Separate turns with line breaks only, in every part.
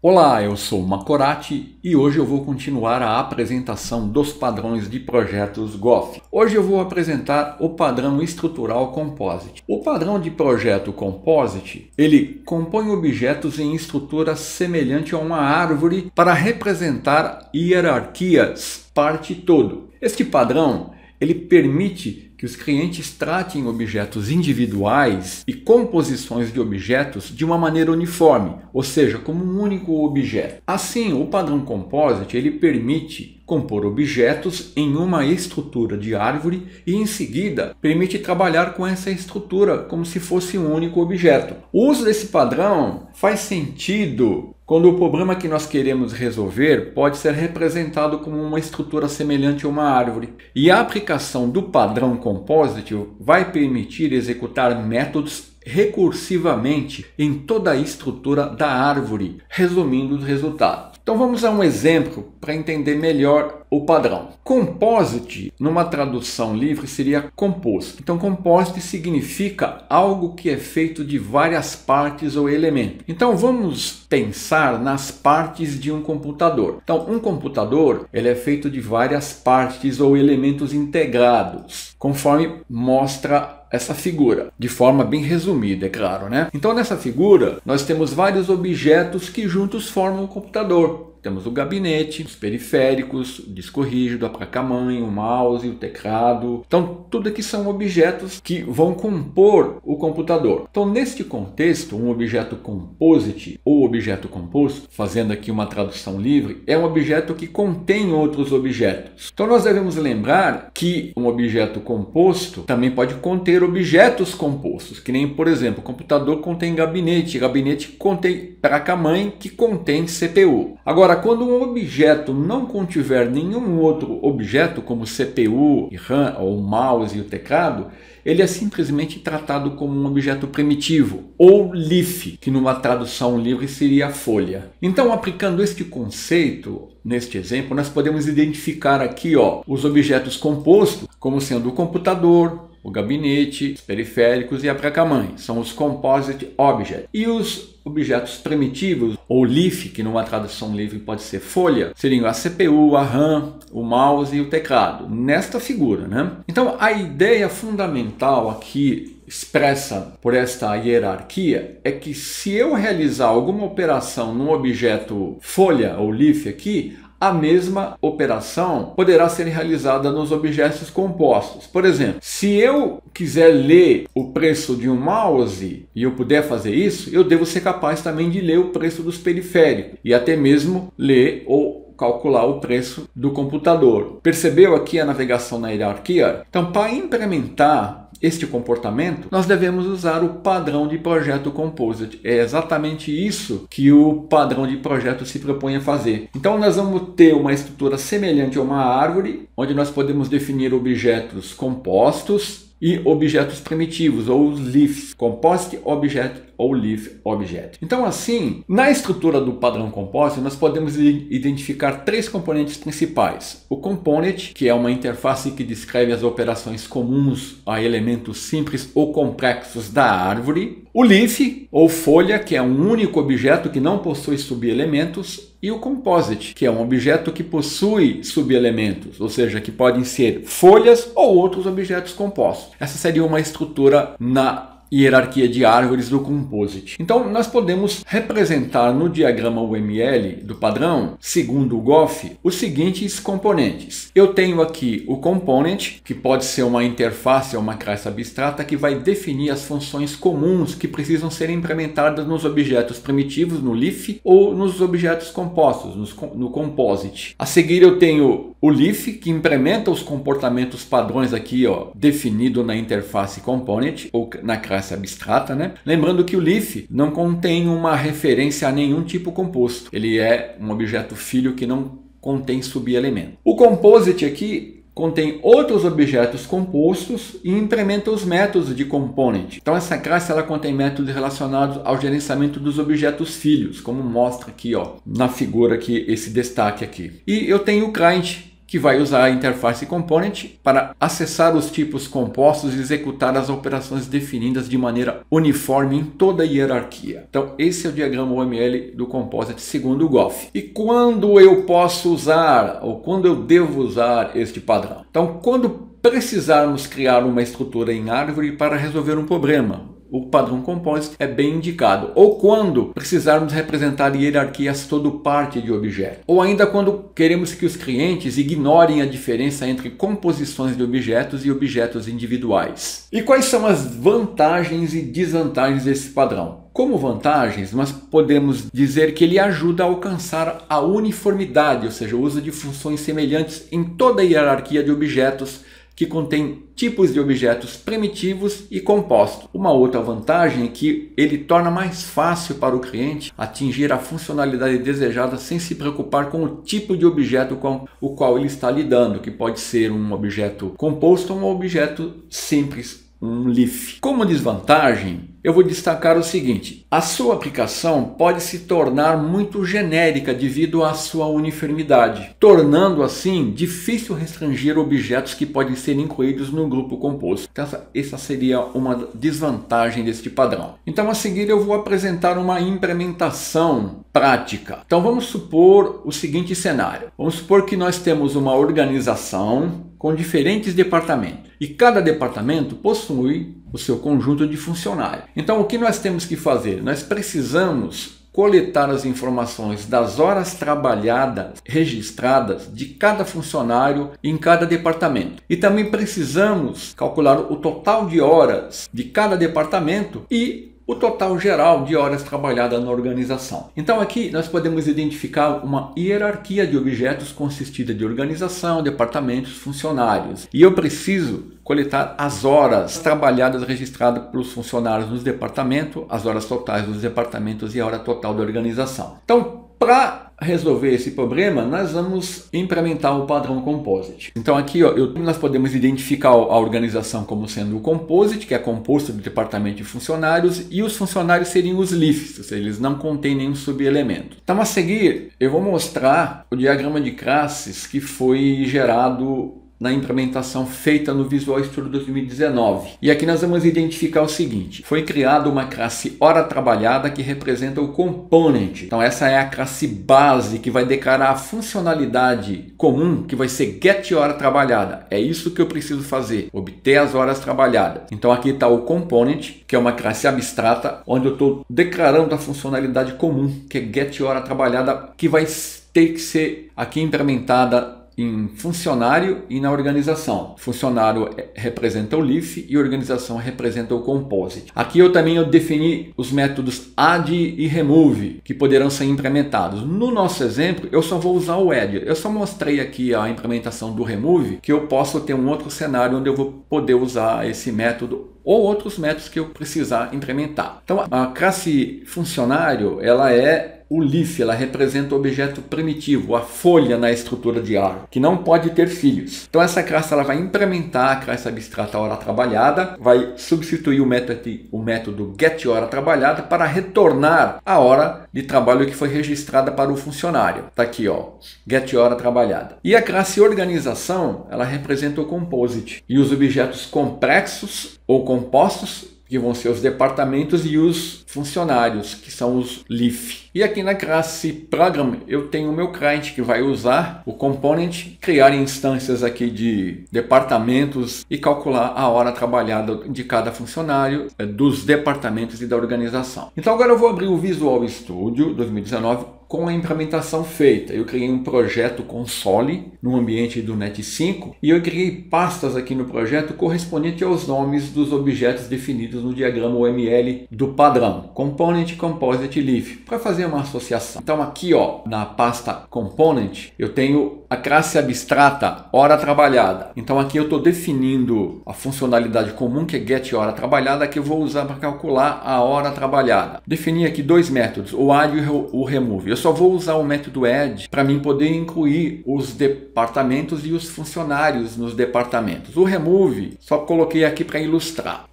Olá, eu sou o Macorati e hoje eu vou continuar a apresentação dos padrões de projetos GOF. Hoje eu vou apresentar o padrão estrutural Composite. O padrão de projeto Composite, ele compõe objetos em estrutura semelhante a uma árvore para representar hierarquias, parte e todo. Este padrão, ele permite que os clientes tratem objetos individuais e composições de objetos de uma maneira uniforme, ou seja, como um único objeto. Assim, o padrão Composite ele permite compor objetos em uma estrutura de árvore e, em seguida, permite trabalhar com essa estrutura como se fosse um único objeto. O uso desse padrão faz sentido quando o problema que nós queremos resolver pode ser representado como uma estrutura semelhante a uma árvore. E a aplicação do padrão Composite vai permitir executar métodos recursivamente em toda a estrutura da árvore, resumindo os resultados. Então vamos a um exemplo para entender melhor o padrão. Composite, numa tradução livre, seria composto. Então composite significa algo que é feito de várias partes ou elementos. Então vamos pensar nas partes de um computador. Então um computador ele é feito de várias partes ou elementos integrados, conforme mostra essa figura, de forma bem resumida, é claro, né? Então nessa figura nós temos vários objetos que juntos formam o computador. Temos o gabinete, os periféricos, o disco rígido, a placa-mãe, o mouse, o teclado. Então, tudo aqui são objetos que vão compor o computador. Então, neste contexto, um objeto composite ou objeto composto, fazendo aqui uma tradução livre, é um objeto que contém outros objetos. Então, nós devemos lembrar que um objeto composto também pode conter objetos compostos, que nem, por exemplo, o computador contém gabinete, gabinete contém placa-mãe que contém CPU. Agora, quando um objeto não contiver nenhum outro objeto, como CPU, RAM, ou o mouse e o teclado, ele é simplesmente tratado como um objeto primitivo, ou leaf, que numa tradução livre seria folha. Então, aplicando este conceito, neste exemplo, nós podemos identificar aqui os objetos compostos como sendo o computador, o gabinete, os periféricos e a placa-mãe. São os Composite Objects. E os objetos primitivos, ou leaf, que numa tradução livre pode ser folha, seriam a CPU, a RAM, o mouse e o teclado, nesta figura, né? Então, a ideia fundamental aqui expressa por esta hierarquia é que se eu realizar alguma operação num objeto folha ou leaf aqui, a mesma operação poderá ser realizada nos objetos compostos. Por exemplo, se eu quiser ler o preço de um mouse e eu puder fazer isso, eu devo ser capaz também de ler o preço dos periféricos e até mesmo ler ou calcular o preço do computador. Percebeu aqui a navegação na hierarquia? Então, para implementar este comportamento, nós devemos usar o padrão de projeto Composite. É exatamente isso que o padrão de projeto se propõe a fazer. Então nós vamos ter uma estrutura semelhante a uma árvore, onde nós podemos definir objetos compostos e objetos primitivos, ou os leafs, Composite Object ou Leaf Object. Então assim, na estrutura do padrão Composite, nós podemos identificar três componentes principais. O Component, que é uma interface que descreve as operações comuns a elementos simples ou complexos da árvore. O Leaf, ou folha, que é um único objeto que não possui subelementos. E o Composite, que é um objeto que possui subelementos, ou seja, que podem ser folhas ou outros objetos compostos. Essa seria uma estrutura na hierarquia de árvores do Composite. Então, nós podemos representar no diagrama UML do padrão, segundo o GOF, os seguintes componentes. Eu tenho aqui o Component, que pode ser uma interface ou uma classe abstrata que vai definir as funções comuns que precisam ser implementadas nos objetos primitivos, no Leaf, ou nos objetos compostos, no Composite. A seguir, eu tenho o Leaf, que implementa os comportamentos padrões aqui, definido na interface Component, ou na classe abstrata, né? Lembrando que o Leaf não contém uma referência a nenhum tipo composto. Ele é um objeto filho que não contém subelemento. O Composite aqui contém outros objetos compostos e implementa os métodos de Component. Então essa classe ela contém métodos relacionados ao gerenciamento dos objetos filhos, como mostra aqui na figura aqui, esse destaque aqui. E eu tenho o Client, que vai usar a interface component para acessar os tipos compostos e executar as operações definidas de maneira uniforme em toda a hierarquia. Então esse é o diagrama UML do Composite segundo o Goff. E quando eu posso usar, ou quando eu devo usar este padrão? Então quando precisarmos criar uma estrutura em árvore para resolver um problema, o padrão Composite é bem indicado. Ou quando precisarmos representar hierarquias todo parte de objeto. Ou ainda quando queremos que os clientes ignorem a diferença entre composições de objetos e objetos individuais. E quais são as vantagens e desvantagens desse padrão? Como vantagens, nós podemos dizer que ele ajuda a alcançar a uniformidade, ou seja, o uso de funções semelhantes em toda a hierarquia de objetos que contém tipos de objetos primitivos e compostos. Uma outra vantagem é que ele torna mais fácil para o cliente atingir a funcionalidade desejada sem se preocupar com o tipo de objeto com o qual ele está lidando, que pode ser um objeto composto ou um objeto simples, um leaf. Como desvantagem, eu vou destacar o seguinte: a sua aplicação pode se tornar muito genérica devido à sua uniformidade, tornando assim difícil restringir objetos que podem ser incluídos no grupo composto. Então, essa seria uma desvantagem deste padrão. Então a seguir eu vou apresentar uma implementação prática. Então vamos supor o seguinte cenário. Vamos supor que nós temos uma organização com diferentes departamentos e cada departamento possui o seu conjunto de funcionários. Então o que nós temos que fazer? Nós precisamos coletar as informações das horas trabalhadas registradas de cada funcionário em cada departamento. E também precisamos calcular o total de horas de cada departamento e o total geral de horas trabalhadas na organização. Então aqui nós podemos identificar uma hierarquia de objetos consistida de organização, departamentos, funcionários. E eu preciso coletar as horas trabalhadas registradas pelos funcionários nos departamentos, as horas totais dos departamentos e a hora total da organização. Então, para resolver esse problema, nós vamos implementar o padrão Composite. Então aqui nós podemos identificar a organização como sendo o Composite, que é composto de departamento de funcionários, e os funcionários seriam os leafs, ou seja, eles não contêm nenhum subelemento. Então a seguir eu vou mostrar o diagrama de classes que foi gerado na implementação feita no Visual Studio 2019. E aqui nós vamos identificar o seguinte: foi criada uma classe hora trabalhada que representa o component. Então essa é a classe base que vai declarar a funcionalidade comum, que vai ser get hora trabalhada. É isso que eu preciso fazer, obter as horas trabalhadas. Então aqui está o component, que é uma classe abstrata, onde eu estou declarando a funcionalidade comum, que é get hora trabalhada, que vai ter que ser aqui implementada em funcionário e na organização. Funcionário representa o leaf e organização representa o composite. Aqui eu defini os métodos add e remove que poderão ser implementados. No nosso exemplo eu só vou usar o add. Eu só mostrei aqui a implementação do remove, que eu posso ter um outro cenário onde eu vou poder usar esse método ou outros métodos que eu precisar implementar. Então a classe funcionário, ela é o leaf, ela representa o objeto primitivo, a folha na estrutura de árvore, que não pode ter filhos. Então essa classe ela vai implementar a classe abstrata hora trabalhada, vai substituir o método get hora trabalhada para retornar a hora de trabalho que foi registrada para o funcionário. Está aqui, ó, get hora trabalhada. E a classe organização, ela representa o composite e os objetos complexos ou compostos, que vão ser os departamentos, e os funcionários, que são os leaf. E aqui na classe program eu tenho o meu cliente que vai usar o component, criar instâncias aqui de departamentos e calcular a hora trabalhada de cada funcionário dos departamentos e da organização. Então agora eu vou abrir o Visual Studio 2019 com a implementação feita. Eu criei um projeto console no ambiente do Net5 e eu criei pastas aqui no projeto correspondente aos nomes dos objetos definidos no diagrama UML do padrão Component, Composite, Leaf, para fazer uma associação. Então aqui, ó, na pasta Component eu tenho a classe abstrata hora trabalhada. Então aqui eu estou definindo a funcionalidade comum, que é get hora trabalhada, que eu vou usar para calcular a hora trabalhada. Defini aqui dois métodos, o add e o remove. Eu só vou usar o método add para mim poder incluir os departamentos e os funcionários nos departamentos. O remove só coloquei aqui para ilustrar.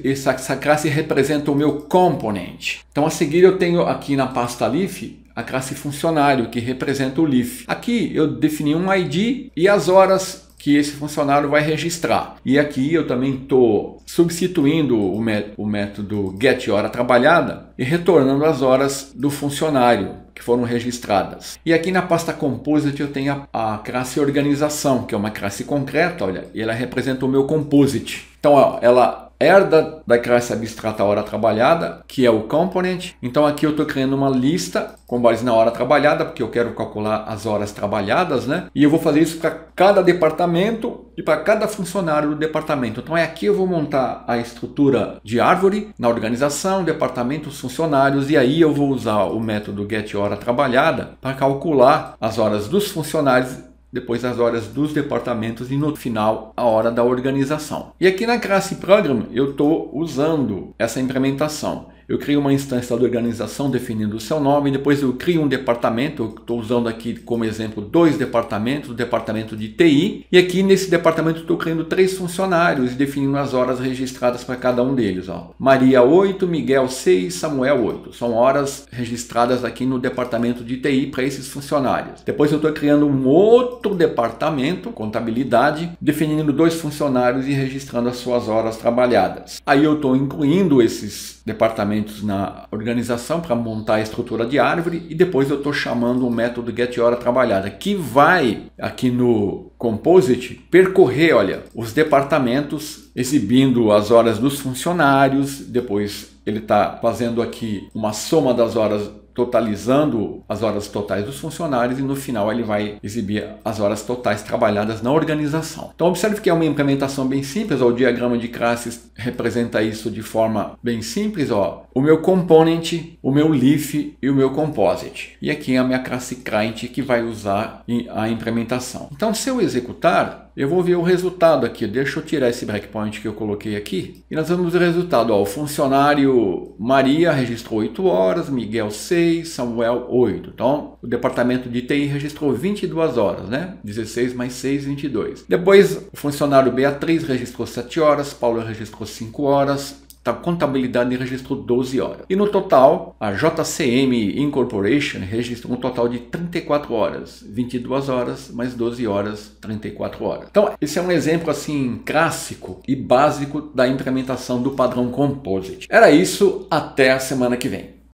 Essa classe representa o meu component. Então a seguir eu tenho aqui na pasta leaf a classe funcionário, que representa o leaf. Aqui eu defini um ID e as horas que esse funcionário vai registrar. E aqui eu também estou substituindo o método getHoraTrabalhada e retornando as horas do funcionário que foram registradas. E aqui na pasta Composite eu tenho a classe organização, que é uma classe concreta, olha, e ela representa o meu composite. Então, ó, ela herda da classe abstrata hora trabalhada, que é o component. Então aqui eu estou criando uma lista com base na hora trabalhada, porque eu quero calcular as horas trabalhadas, né? E eu vou fazer isso para cada departamento e para cada funcionário do departamento. Então aqui eu vou montar a estrutura de árvore na organização, departamentos, funcionários, e aí eu vou usar o método getHoraTrabalhada para calcular as horas dos funcionários, depois as horas dos departamentos e no final a hora da organização. E aqui na classe Program eu estou usando essa implementação. Eu crio uma instância da organização definindo o seu nome, depois eu crio um departamento, eu estou usando aqui como exemplo 2 departamentos, o departamento de TI, e aqui nesse departamento estou criando 3 funcionários e definindo as horas registradas para cada um deles. Ó. Maria 8, Miguel 6, Samuel 8. São horas registradas aqui no departamento de TI para esses funcionários. Depois eu estou criando um outro departamento, contabilidade, definindo 2 funcionários e registrando as suas horas trabalhadas. Aí eu estou incluindo esses departamentos na organização para montar a estrutura de árvore e depois eu estou chamando o método getHoraTrabalhada, que vai aqui no Composite percorrer, olha, os departamentos, exibindo as horas dos funcionários, depois ele está fazendo aqui uma soma das horas, totalizando as horas totais dos funcionários e no final ele vai exibir as horas totais trabalhadas na organização. Então observe que é uma implementação bem simples, ó, o diagrama de classes representa isso de forma bem simples, ó. O meu component, o meu leaf e o meu composite. E aqui é a minha classe client que vai usar a implementação. Então se eu executar, eu vou ver o resultado aqui. Deixa eu tirar esse breakpoint que eu coloquei aqui. E nós vamos ver o resultado. Ó, o funcionário Maria registrou 8 horas, Miguel 6, Samuel 8. Então, o departamento de TI registrou 22 horas, né? 16 mais 6, 22. Depois, o funcionário Beatriz registrou 7 horas, Paulo registrou 5 horas. A contabilidade registrou 12 horas. E no total, a JCM Incorporation registrou um total de 34 horas. 22 horas mais 12 horas, 34 horas. Então, esse é um exemplo assim clássico e básico da implementação do padrão Composite. Era isso, até a semana que vem.